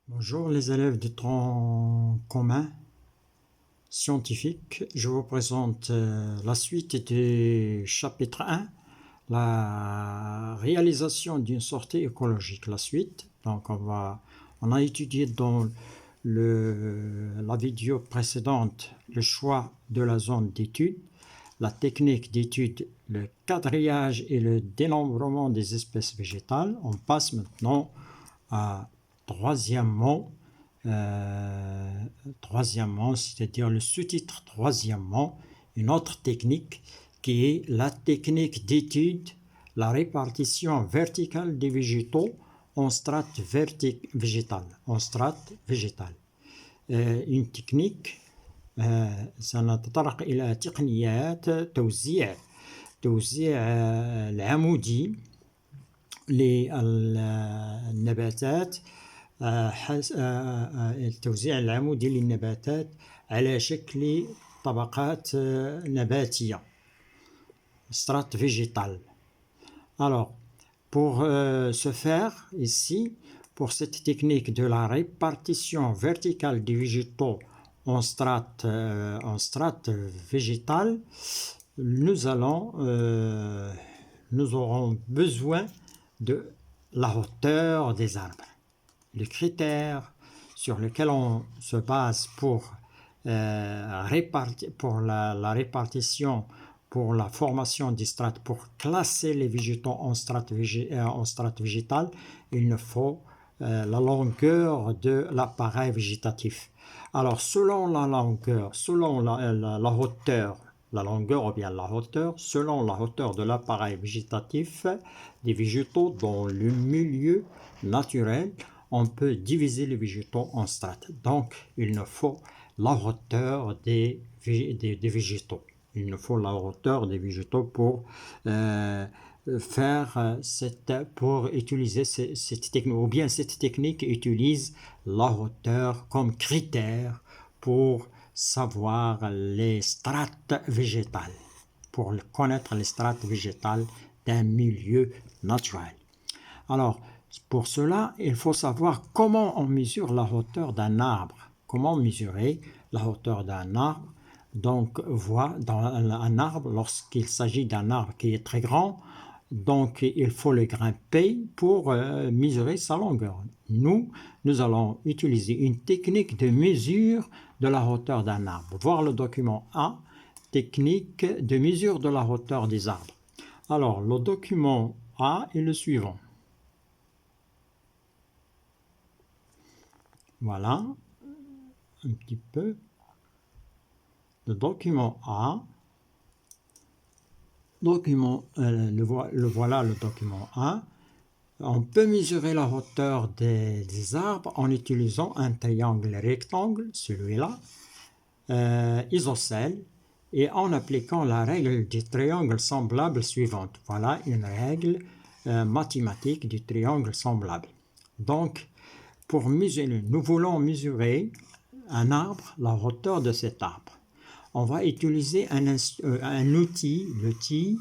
Bonjour les élèves du tronc commun scientifique. Je vous présente la suite du chapitre 1, la réalisation d'une sortie écologique. La suite, donc on a étudié dans la vidéo précédente le choix de la zone d'étude, la technique d'étude, le quadrillage et le dénombrement des espèces végétales. On passe maintenant à troisièmement, c'est-à-dire le sous-titre troisièmement, une autre technique qui est la technique d'étude, la répartition verticale des végétaux en strates végétales. Une technique سنتطرق إلى تقنيات توزيع العمودي للنباتات التوزيع العمودي للنباتات على شكل طبقات نباتية strates végétales. Alors, pour ce faire ici, pour cette technique de la répartition verticale des végétaux en strates végétales, nous aurons besoin de la hauteur des arbres. Le critère sur lequel on se base pour la répartition, pour la formation des strates, pour classer les végétaux en strates végétales, il nous faut la longueur de l'appareil végétatif. Alors, selon la longueur, selon la hauteur, la longueur ou bien la hauteur, selon la hauteur de l'appareil végétatif des végétaux dans le milieu naturel, on peut diviser les végétaux en strates. Donc, il nous faut la hauteur des végétaux. Il nous faut la hauteur des végétaux pour utiliser cette technique, ou bien cette technique utilise la hauteur comme critère pour savoir les strates végétales, pour connaître les strates végétales d'un milieu naturel. Alors, pour cela, il faut savoir comment on mesure la hauteur d'un arbre. Comment mesurer la hauteur d'un arbre? Donc, dans un arbre, lorsqu'il s'agit d'un arbre qui est très grand, donc il faut le grimper pour mesurer sa longueur. Nous allons utiliser une technique de mesure de la hauteur d'un arbre. Voir le document A, technique de mesure de la hauteur des arbres. Alors, le document A est le suivant. Voilà, un petit peu. Le document A, voilà le document A. On peut mesurer la hauteur des arbres en utilisant un triangle rectangle, celui-là, isocèle, et en appliquant la règle du triangle semblable suivante. Voilà une règle mathématique du triangle semblable. Donc, pour mesurer, nous voulons mesurer un arbre, la hauteur de cet arbre. On va utiliser un outil, l'outil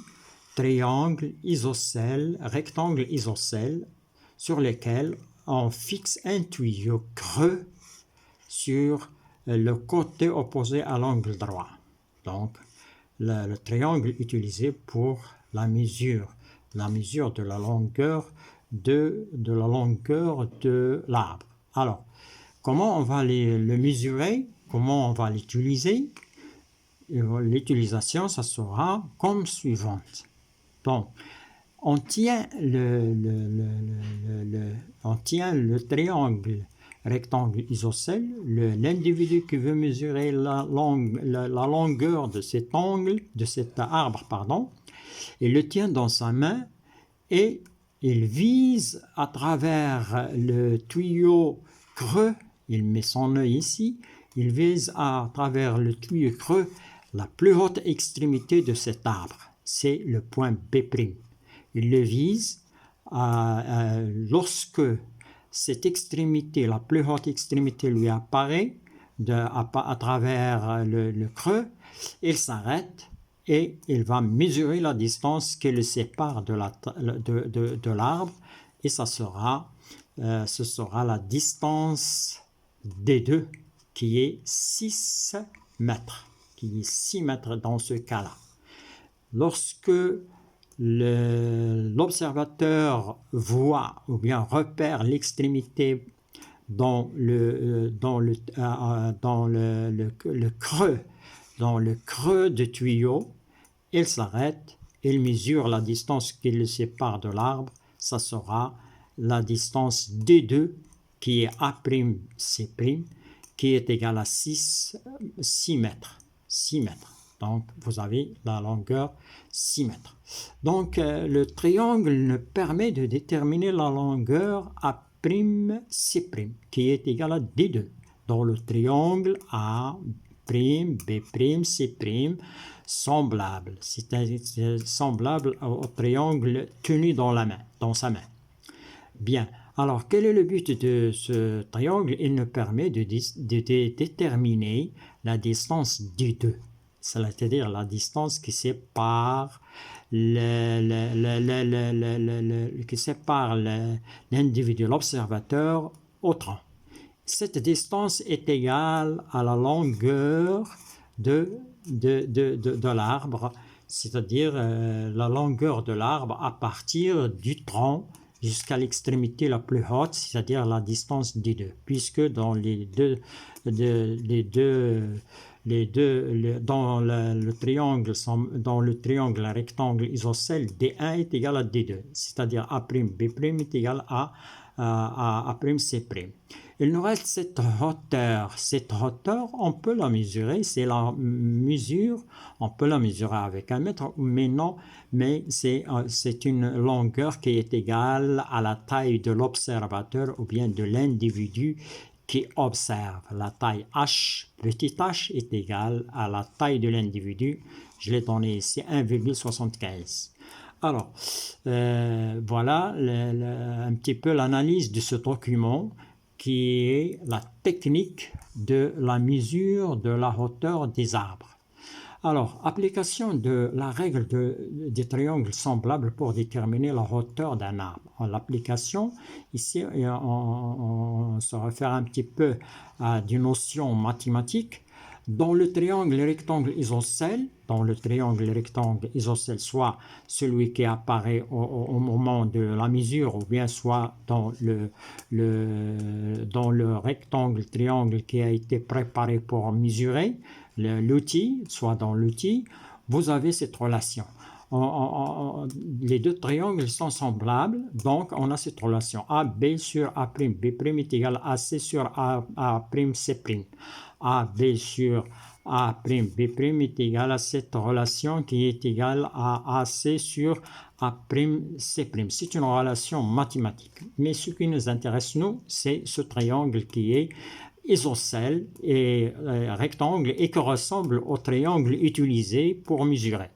triangle isocèle, rectangle isocèle, sur lequel on fixe un tuyau creux sur le côté opposé à l'angle droit. Donc, le triangle utilisé pour la mesure de la longueur de l'arbre. Alors, comment on va le mesurer? Comment on va l'utiliser? L'utilisation, ça sera comme suivante. Donc, on tient le triangle rectangle isocèle, l'individu qui veut mesurer la longueur de cet arbre, il le tient dans sa main et il vise à travers le tuyau creux, il met son œil ici, il vise à travers le tuyau creux la plus haute extrémité de cet arbre, c'est le point B'. Il le vise lorsque cette extrémité, la plus haute extrémité lui apparaît à travers le creux, il s'arrête et il va mesurer la distance qui le sépare de l'arbre et ça sera ce sera la distance D2 qui est 6 mètres, qui est 6 mètres dans ce cas-là. Lorsque l'observateur voit ou bien repère l'extrémité dans le creux de tuyau, il s'arrête, il mesure la distance qui le sépare de l'arbre, ça sera la distance D2 qui est A'C', qui est égale à 6 mètres. 6 mètres. Donc, vous avez la longueur 6 mètres. Donc, le triangle nous permet de déterminer la longueur A'C', qui est égale à D2. Dans le triangle A', B', C', semblable. C'est semblable au triangle tenu dans sa main. Bien. Alors, quel est le but de ce triangle? Il nous permet de déterminer la distance D2. C'est-à-dire la distance qui sépare l'individu, l'observateur, au tronc. Cette distance est égale à la longueur de l'arbre, c'est-à-dire la longueur de l'arbre à partir du tronc jusqu'à l'extrémité la plus haute, c'est-à-dire la distance D2, puisque dans dans le triangle rectangle isocèle, D1 est égal à D2, c'est-à-dire A'B' est égal à A'C'. Il nous reste cette hauteur. Cette hauteur, on peut la mesurer, c'est la mesure, on peut la mesurer avec un mètre, mais non, mais c'est une longueur qui est égale à la taille de l'observateur ou bien de l'individu qui observe. La taille h, petit h, est égale à la taille de l'individu. Je l'ai donné ici, 1,75. Alors, voilà un petit peu l'analyse de ce document qui est la technique de la mesure de la hauteur des arbres. Alors, application de la règle des triangles semblables pour déterminer la hauteur d'un arbre. L'application, ici, on se réfère un petit peu à des notions mathématiques. Dans le triangle rectangle isocèle, soit celui qui apparaît au moment de la mesure, ou bien soit dans le rectangle triangle qui a été préparé pour mesurer l'outil, soit dans l'outil, vous avez cette relation. Les deux triangles sont semblables, donc on a cette relation AB sur A'B' est égal à AC sur A'C'. AB sur A'B' est égal à cette relation qui est égale à AC sur A'C'. C'est une relation mathématique. Mais ce qui nous intéresse, nous, c'est ce triangle qui est isocèle et rectangle et qui ressemble au triangle utilisé pour mesurer.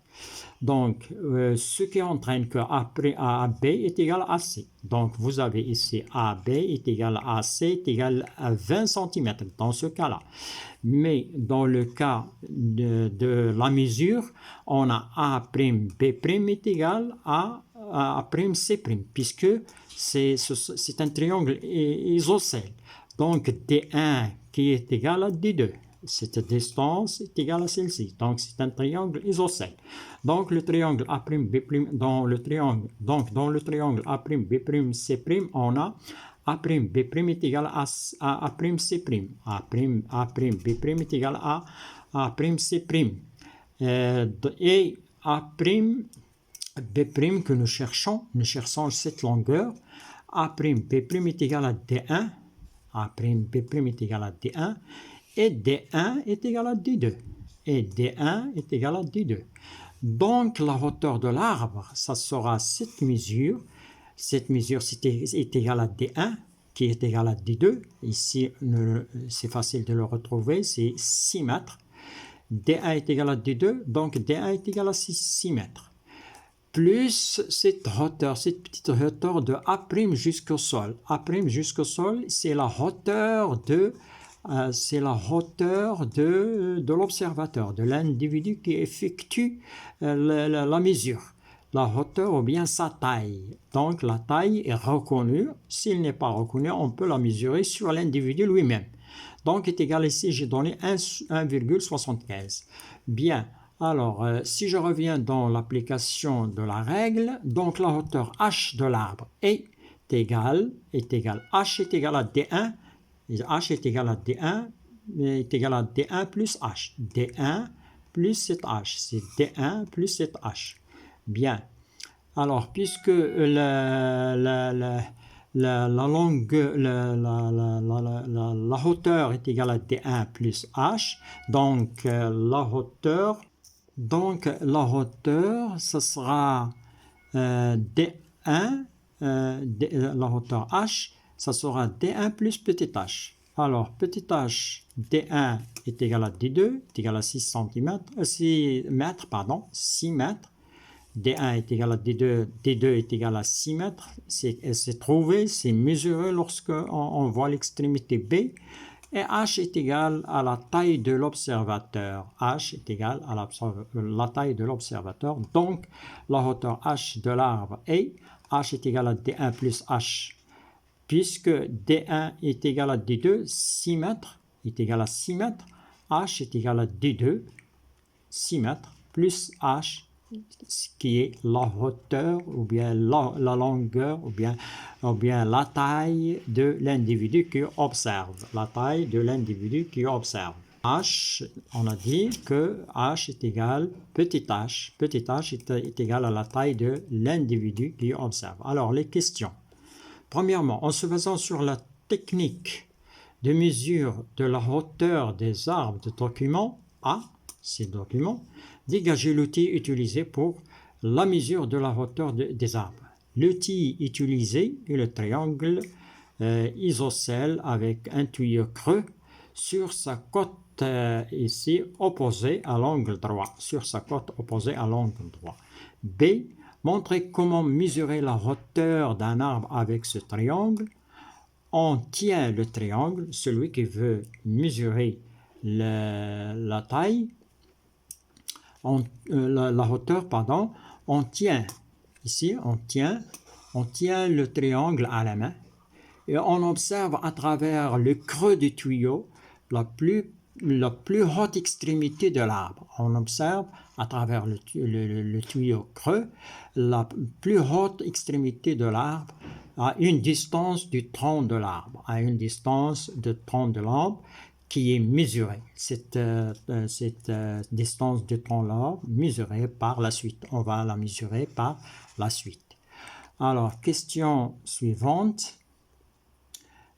Donc, ce qui entraîne que AB est égal à AC. Donc, vous avez ici AB est égal à AC est égal à 20 cm dans ce cas-là. Mais dans le cas de la mesure, on a A'B' est égal à A'C', puisque c'est un triangle isocèle. Donc, D1 qui est égal à D2. Cette distance est égale à celle-ci. Donc, c'est un triangle isocèle. Donc, le triangle A'B', dans le triangle A'B'C', on a A'B' est égal à A'C'. A'B' est égal à A'C'. Et A'B' que nous cherchons cette longueur. A'B' est égal à D1. A'B' est égal à D1. Et D1 est égal à D2. Et D1 est égal à D2. Donc, la hauteur de l'arbre, ça sera cette mesure. Cette mesure est égale à D1, qui est égal à D2. Ici, c'est facile de le retrouver, c'est 6 mètres. D1 est égal à D2, donc D1 est égal à 6 mètres. Plus cette petite hauteur de A'B' jusqu'au sol. A'B' jusqu'au sol, c'est la hauteur de l'observateur, de l'individu qui effectue la mesure. la hauteur ou bien sa taille. Donc la taille est reconnue. S'il n'est pas reconnu, on peut la mesurer sur l'individu lui-même. Donc est égal ici, j'ai donné 1,75. Bien, alors si je reviens dans l'application de la règle, donc la hauteur h de l'arbre est égal h est égal à d1, h est égal à d1, est égal à d1 plus h. d1 plus cet h, c'est d1 plus cet h. Bien, alors puisque la hauteur est égale à d1 plus h, donc la hauteur, ce sera d1, la hauteur h, ça sera d1 plus petit h. Alors, petit h, d1 est égal à d2, est égal à 6 mètres, pardon, 6 mètres. D1 est égal à D2, D2 est égal à 6 mètres. C'est trouvé, c'est mesuré lorsque on voit l'extrémité B. Et H est égal à la taille de l'observateur. H est égal à la taille de l'observateur. Donc, la hauteur H de l'arbre est H est égal à D1 plus H. Puisque D1 est égal à D2, 6 mètres est égal à 6 mètres. H est égal à D2, 6 mètres, plus H, qui est la hauteur ou bien la longueur ou bien la taille de l'individu qui observe. La taille de l'individu qui observe. H, on a dit que H est égal petit h. Petit h est égal à la taille de l'individu qui observe. Alors, les questions. Premièrement, en se basant sur la technique de mesure de la hauteur des arbres de document A, ces documents, dégagez l'outil utilisé pour la mesure de la hauteur des arbres. L'outil utilisé est le triangle isocèle avec un tuyau creux sur sa côte ici opposée à l'angle droit. Sur sa côte opposée à l'angle droit. B. Montrez comment mesurer la hauteur d'un arbre avec ce triangle. On tient le triangle, celui qui veut mesurer la taille, la hauteur, pardon, on tient, ici, on tient le triangle à la main et on observe à travers le creux du tuyau la plus haute extrémité de l'arbre. On observe à travers le tuyau creux la plus haute extrémité de l'arbre à une distance du tronc de l'arbre, qui est mesurée. Cette distance du tronc de l'arbre mesurée par la suite. On va la mesurer par la suite. Alors, question suivante.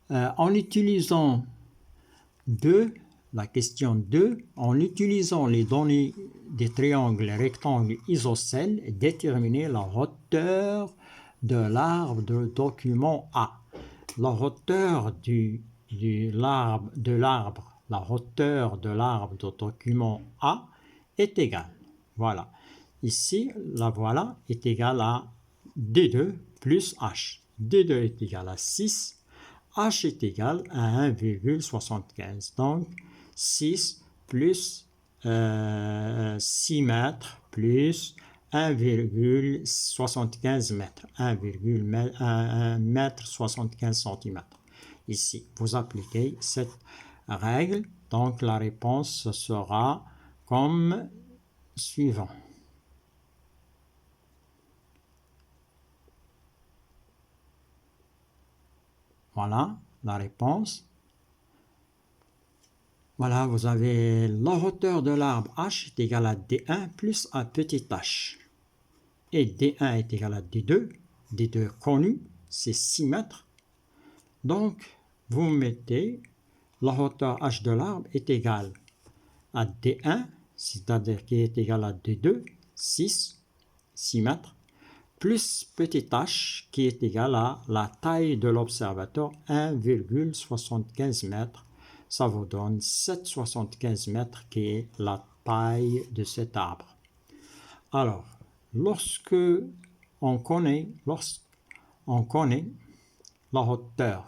En utilisant la question 2, en utilisant les données des triangles rectangles isocèles, déterminer la hauteur de l'arbre de document A. La hauteur de l'arbre, la hauteur de l'arbre de document A est égale. Voilà. Ici, la voilà est égale à D2 plus H. D2 est égal à 6. H est égal à 1,75. Donc, 6 plus 6 mètres plus 1,75 mètres. 1 mètre 75 cm. Ici, vous appliquez cette règle. Donc, la réponse sera comme suivant. Voilà la réponse. Voilà, vous avez la hauteur de l'arbre H est égale à D1 plus un petit h. Et D1 est égal à D2. D2 connu, c'est 6 mètres. Donc, vous mettez la hauteur H de l'arbre est égale à D1, c'est-à-dire qui est égal à D2, 6 mètres, plus petit h qui est égal à la taille de l'observateur, 1,75 mètres. Ça vous donne 7,75 mètres qui est la taille de cet arbre. Alors, lorsque on connaît la hauteur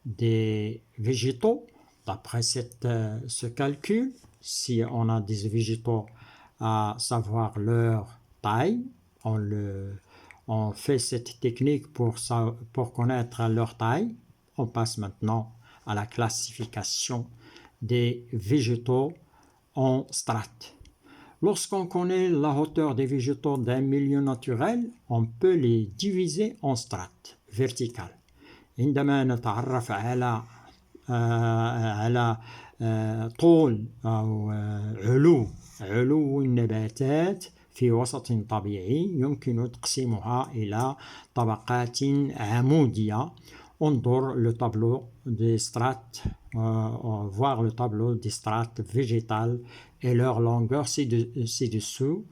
des végétaux, d'après ce calcul, si on a des végétaux à savoir leur taille, on fait cette technique pour connaître leur taille. On passe maintenant à la classification des végétaux en strates. Lorsqu'on connaît la hauteur des végétaux d'un milieu naturel, on peut les diviser en strates verticales. عندما نتعرف على طول أو علو النباتات في وسط طبيعي يمكن تقسيمها إلى طبقات عمودية. انظر le tableau des strates, voir le tableau des strates végétales et leur longueur c'est dessous,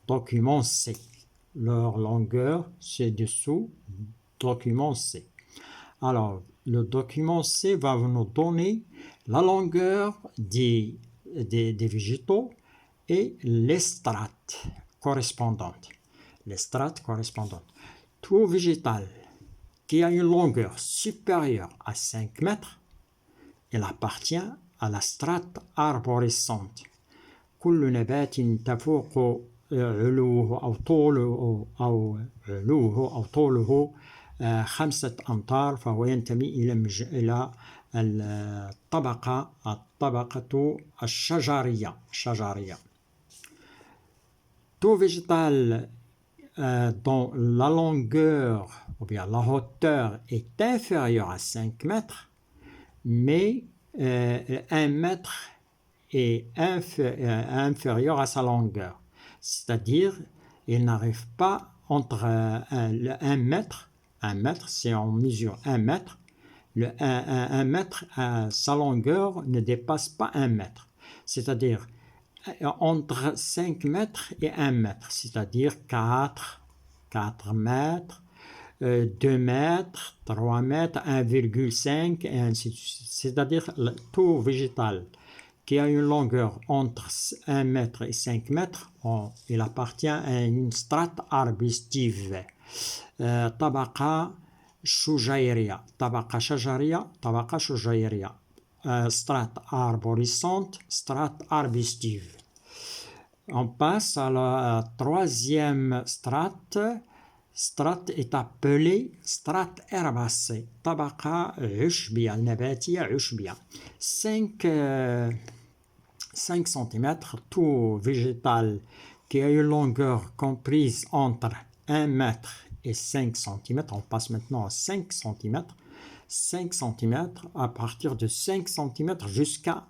document C. Leur longueur c'est dessous, document C. Alors, le document C va nous donner la longueur des végétaux et les strates correspondantes. Les strates correspondantes. Tout végétal qui a une longueur supérieure à 5 mètres, il appartient à la strate arborescente. كل نبات تفوق علوه أو طوله 5 أمتار فهو ينتمي إلى الطبقة الشجرية. Tout végétal dont la longueur ou bien la hauteur est inférieure à 5 mètres, mais 1 mètre est inférieur à sa longueur. C'est-à-dire, il n'arrive pas entre 1 mètre, si on mesure 1 mètre, 1 mètre, sa longueur ne dépasse pas 1 mètre. C'est-à-dire, entre 5 mètres et 1 mètre, c'est-à-dire 4 mètres, 2 mètres, 3 mètres, 1,5 et ainsi de suite. C'est-à-dire tout végétal qui a une longueur entre 1 mètre et 5 mètres, il appartient à une strate arbustive. طبقة شجيرية strate arborescente, strate arbustive. On passe à la troisième strate. Strate est appelée strate herbacée. طبقة عشبية نباتية عشبية. 5 cm, tout végétal qui a une longueur comprise entre 1 mètre et 5 cm, on passe maintenant à 5 cm. 5 cm à partir de 5 cm jusqu'à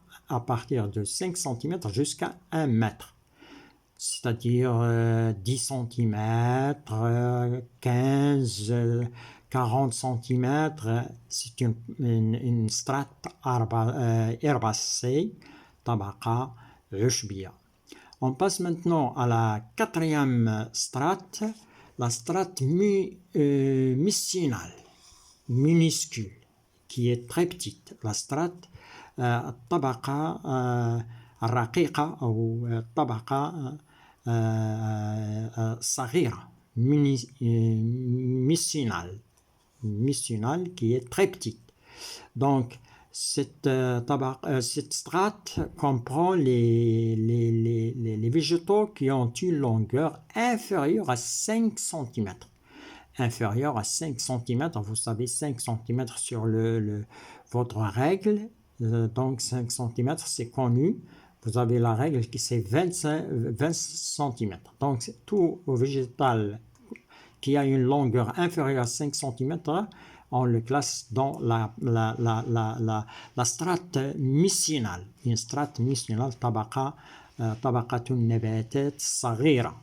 1 mètre. C'est-à-dire 10 cm, 15, 40 cm, c'est une strate herbacée, طبقة عشبية. On passe maintenant à la quatrième strate, la strate miscinale, minuscule, qui est très petite. La strate الطبقة الرقيقة أو الطبقة صغيرة, miscinale, qui est très petite. Donc, cette strate comprend les végétaux qui ont une longueur inférieure à 5 cm. Inférieure à 5 cm, vous savez 5 cm sur votre règle, donc 5 cm c'est connu. Vous avez la règle qui c'est 20 cm. Donc tout végétal qui a une longueur inférieure à 5 cm, on le classe dans la strate miscinale. Une strate miscinale, طبقة النباتات الصغيرة.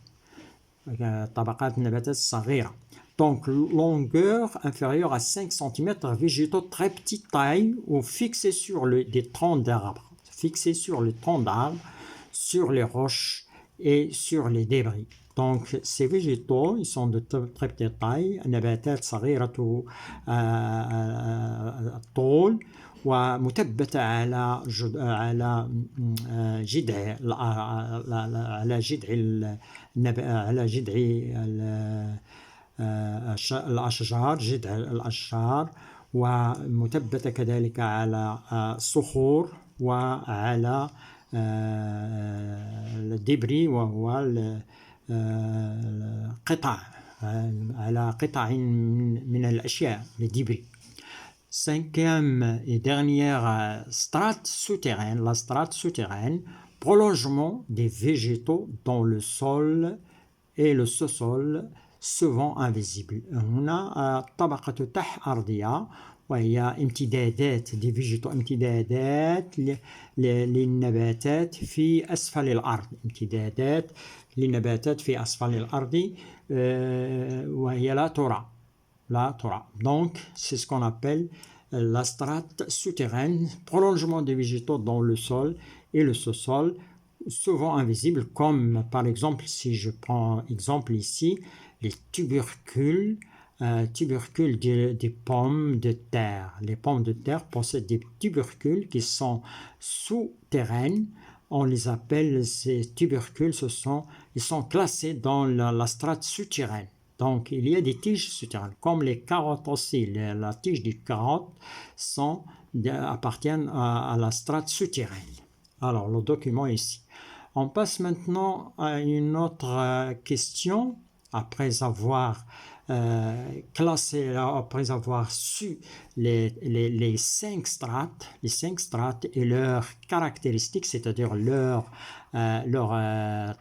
طبقات النباتات الصغيرة. Donc longueur inférieure à 5 cm, végétaux très petite taille ou fixés sur des troncs d'arbres. Fixés sur le tronc d'arbres, sur les roches et sur les débris. Donc, ces végétaux, ils sont de très petite taille. نباتات صغيرة الطول ومثبتة على جذع الأشجار، جذع الأشجار، ومثبتة كذلك على الصخور وعلى الدبري وهو قطع على قطع من الأشياء les débris. Cinquième et dernière strate souterraine, la strate souterraine, prolongement des végétaux dans le sol et le sous-sol souvent invisible. هنا طبقة تحت أرضية وهي امتدادات des végétaux امتدادات للنباتات في أسفل الأرض امتدادات للنباتات في أسفل الأرض وهي لا ترى. Donc c'est ce qu'on appelle la strate souterraine, prolongement des végétaux dans le sol et le sous-sol souvent invisibles, comme par exemple, si je prends exemple ici, les tubercules des pommes de terre. Les pommes de terre possèdent des tubercules qui sont souterraines. On les appelle, ces tubercules, ils sont classés dans la strate souterraine. Donc, il y a des tiges souterraines, comme les carottes aussi. La tige des carottes appartiennent à la strate souterraine. Alors, le document est ici. On passe maintenant à une autre question. Après avoir classé, après avoir su les cinq strates et leurs caractéristiques, c'est-à-dire leur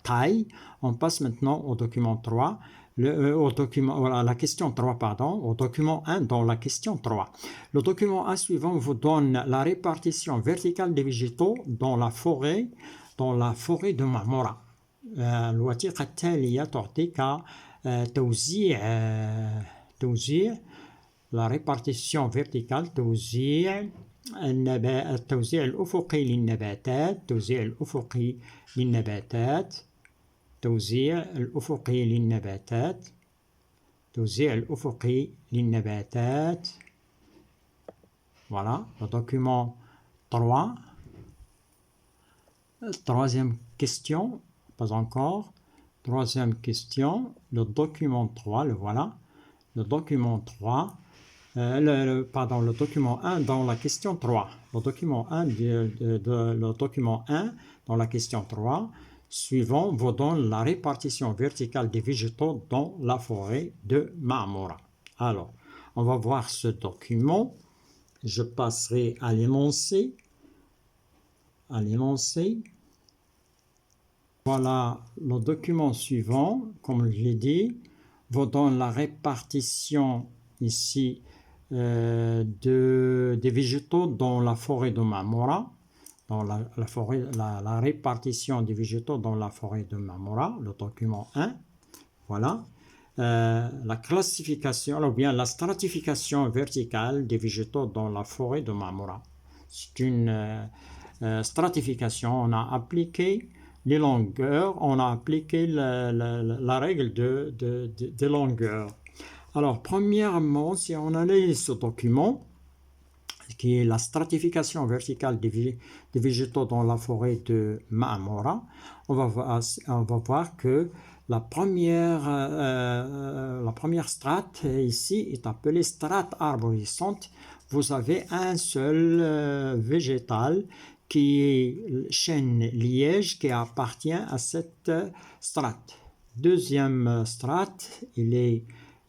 taille, on passe maintenant au document 3. La question 3, au document 1 dans la question 3. Le document 1 suivant vous donne la répartition verticale des végétaux dans la forêt de Marmora. الوثيقة التالية تعطيك توزيع la répartition verticale التوزيع الأفقي للنباتات Voilà, le document 3. Troisième question, pas encore. Troisième question, le document 3, le voilà. Le document 3, le document 1 dans la question 3. Le document 1 le document 1 dans la question 3 suivant vous donne la répartition verticale des végétaux dans la forêt de Marmora. Alors, on va voir ce document. Je passerai à l'énoncé. Voilà le document suivant, comme je l'ai dit, vous donne la répartition ici des végétaux dans la forêt de Marmora. Dans la répartition des végétaux dans la forêt de Marmora, le document 1. Voilà. La classification, ou bien la stratification verticale des végétaux dans la forêt de Marmora. C'est une stratification. On a appliqué les longueurs, on a appliqué la règle de longueur. Alors, premièrement, si on analyse ce document, qui est la stratification verticale des végétaux dans la forêt de Marmora, on va voir que la première strate ici est appelée strate arborescente. Vous avez un seul végétal qui est chêne liège qui appartient à cette strate. Deuxième strate,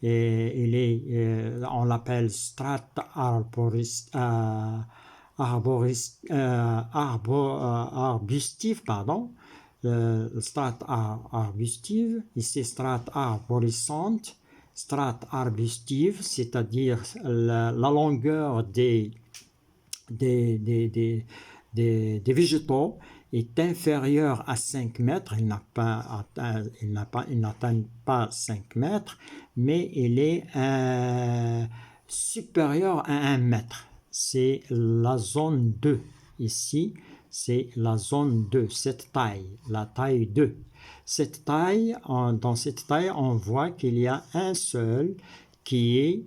on l'appelle strate arbustive, strate arbustive, ici strate arborescente, strate arbustive, c'est-à-dire la longueur des végétaux est inférieure à 5 mètres, il n'atteint pas 5 mètres, mais il est supérieur à 1 mètre. C'est la zone 2. Ici, c'est la zone 2, cette taille, la taille 2. Cette taille, dans cette taille, on voit qu'il y a un seul qui est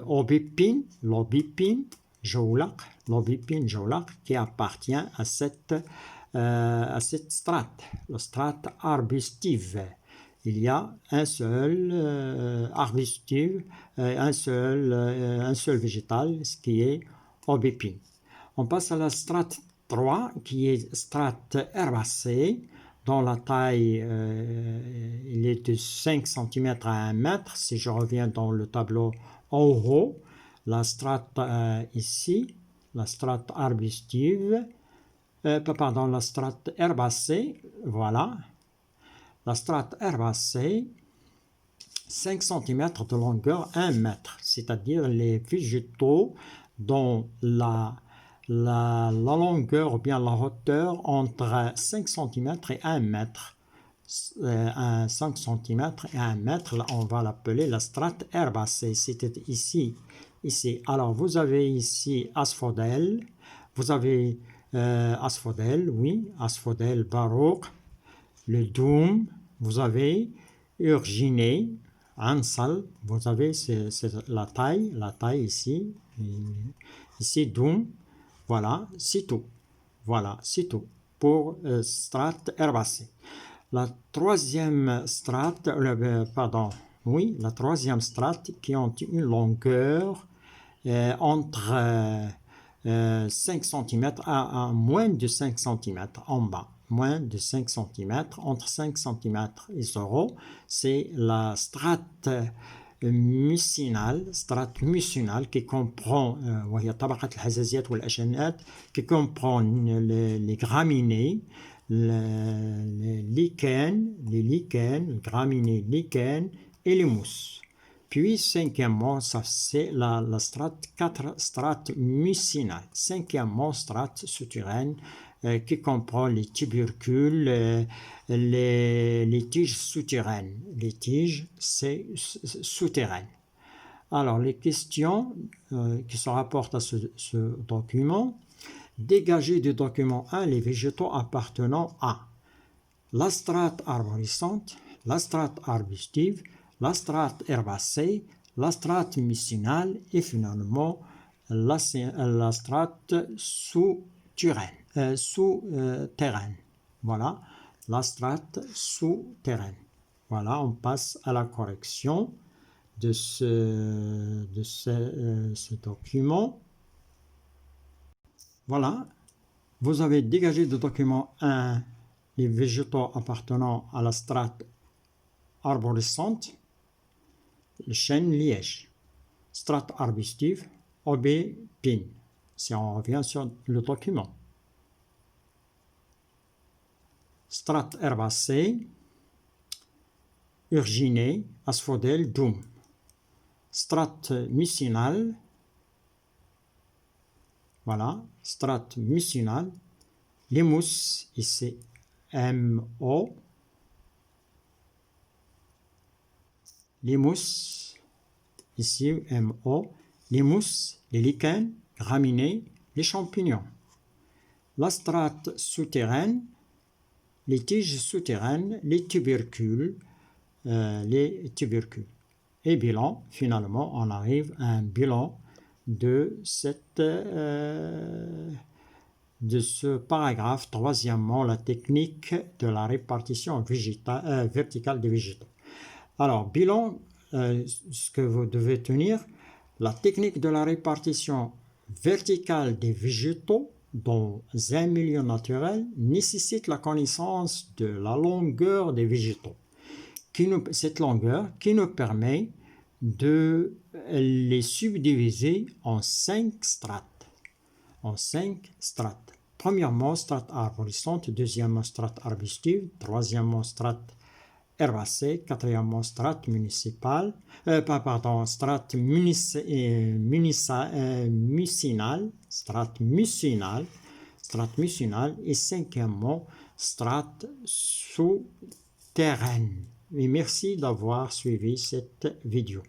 l'Aubépine jawlaq, qui appartient à cette strate, la strate arbustive. Il y a un seul arbustive, un seul végétal, ce qui est Aubépine. On passe à la strate 3, qui est strate herbacée. dont la taille il est de 5 cm à 1 mètre. Si je reviens dans le tableau en haut, la strate ici, la strate arbustive, pardon, la strate herbacée, voilà. La strate herbacée, 5 cm de longueur, 1 mètre, c'est-à-dire les végétaux dont la longueur ou bien la hauteur entre 5 cm et 1 mètre. 5 cm et 1 mètre, là, on va l'appeler la strate herbacée. C'était ici. Alors, vous avez ici asphodèle, vous avez asphodèle, oui, asphodèle baroque, le doum, vous avez urginé, ansal, vous avez c'est la taille ici, doum, voilà, c'est tout. Voilà, c'est tout pour strate herbacée. La troisième strate, la troisième strate qui ont une longueur entre 5 cm à moins de 5 cm en bas. Moins de 5 cm, entre 5 cm et 0, c'est la strate mucinale qui comprend qui comprend les graminées, les lichens, graminées, lichens et les mousses. Puis, cinquièmement, ça c'est la strate 4 strates mucinales. Cinquièmement, strate souterraine qui comprend les tubercules, les tiges souterraines. Les tiges, c'est souterraines. Alors, les questions qui se rapportent à ce document. Dégager du document 1 les végétaux appartenant à la strate arborescente, la strate arbustive, la strate herbacée, la strate mucinale et finalement la strate souterraine. Voilà, la strate souterraine. Voilà, on passe à la correction de ce document. Voilà, vous avez dégagé du document 1 les végétaux appartenant à la strate arborescente, le chêne liège, strate arbustive, aubépine, si on revient sur le document. Strate herbacée, urginée, asphodèle, doum. Strate mucinale, voilà, strate mucinale, les mousses, ici MO, les mousses, ici MO, les mousses, les lichens, graminées, les champignons. La strate souterraine, les tiges souterraines, les tubercules. Et bilan, finalement, on arrive à un bilan de ce paragraphe. Troisièmement, la technique de la répartition verticale des végétaux. Alors, bilan, ce que vous devez tenir, la technique de la répartition verticale des végétaux dans un milieu naturel nécessite la connaissance de la longueur des végétaux. Cette longueur qui nous permet de les subdiviser en 5 strates. Premièrement, strate arborescente, deuxièmement, strate arbustive, troisièmement, strate herbacée, quatrièmement, strate mucinale, et cinquièmement, strate souterraine. Et merci d'avoir suivi cette vidéo.